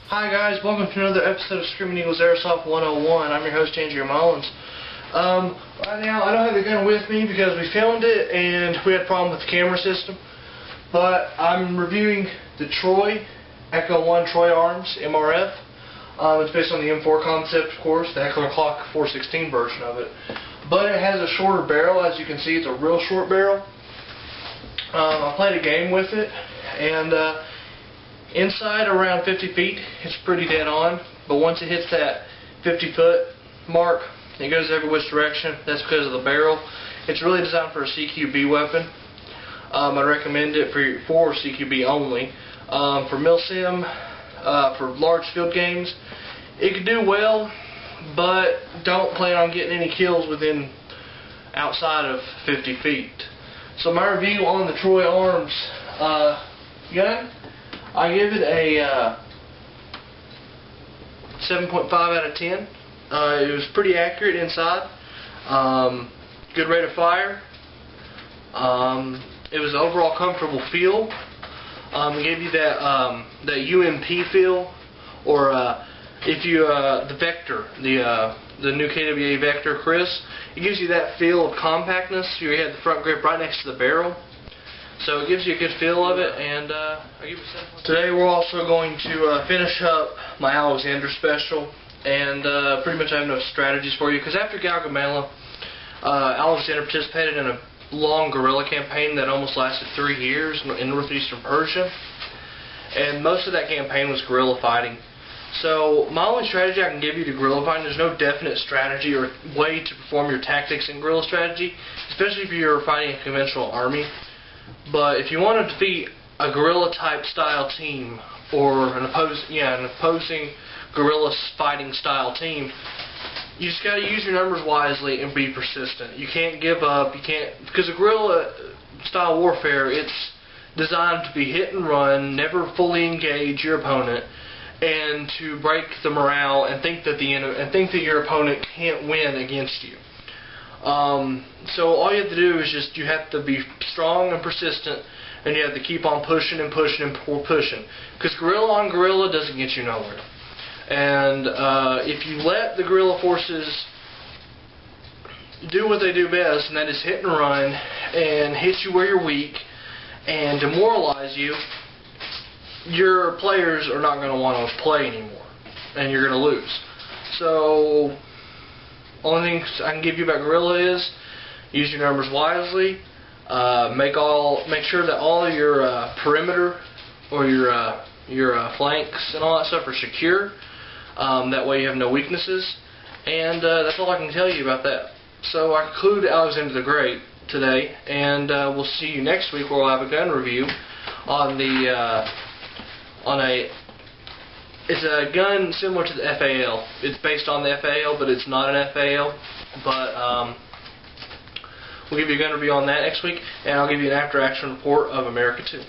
Hi guys, welcome to another episode of Screaming Eagles Airsoft 101. I'm your host, Andrew Mullins. Right now, I don't have the gun with me because we filmed it and we had a problem with the camera system. But I'm reviewing the Troy Echo 1 Troy Arms MRF. It's based on the M4 concept, of course, the Heckler Clock 416 version of it. But it has a shorter barrel. As you can see, it's a real short barrel. I played a game with it, and inside around 50 feet, it's pretty dead on. But once it hits that 50-foot mark, it goes every which direction. That's because of the barrel. It's really designed for a CQB weapon. I recommend it for CQB only. For milsim, for large field games, it could do well, but don't plan on getting any kills within outside of 50 feet. So my review on the Troy Arms gun, I give it a 7.5 out of 10. It was pretty accurate inside. Good rate of fire. It was an overall comfortable feel. It gave you that UMP feel, or if you the Vector, the new KWA Vector Chris, it gives you that feel of compactness. You have the front grip right next to the barrel, so it gives you a good feel of it. And I give it a 7. Today we're also going to finish up my Alexander special, and pretty much I have no strategies for you because after Gaugamela, Alexander participated in a long guerrilla campaign that almost lasted 3 years in northeastern Persia, and most of that campaign was guerrilla fighting. So my only strategy I can give you to guerrilla fighting, there's no definite strategy or way to perform your tactics in guerrilla strategy, especially if you're fighting a conventional army. But if you want to defeat a guerrilla type style team or an opposing guerrilla fighting style team, you just got to use your numbers wisely and be persistent. You can't give up. You can't, because a guerrilla style warfare, it's designed to be hit and run, never fully engage your opponent, and to break the morale and think that your opponent can't win against you. So all you have to do is you have to be strong and persistent, and you have to keep on pushing and pushing and pushing. Because guerrilla on guerrilla doesn't get you nowhere. And if you let the guerrilla forces do what they do best, and that is hit and run and hit you where you're weak and demoralize you, your players are not going to want to play anymore, and you're going to lose. So only thing I can give you about guerrilla is use your numbers wisely. Make sure that all of your perimeter or your flanks and all that stuff are secure. That way you have no weaknesses, and that's all I can tell you about that. So I conclude Alexander the Great today, and we'll see you next week where we'll have a gun review on it's a gun similar to the FAL. It's based on the FAL, but it's not an FAL. But we'll give you a gun review on that next week, and I'll give you an after action report of America 2.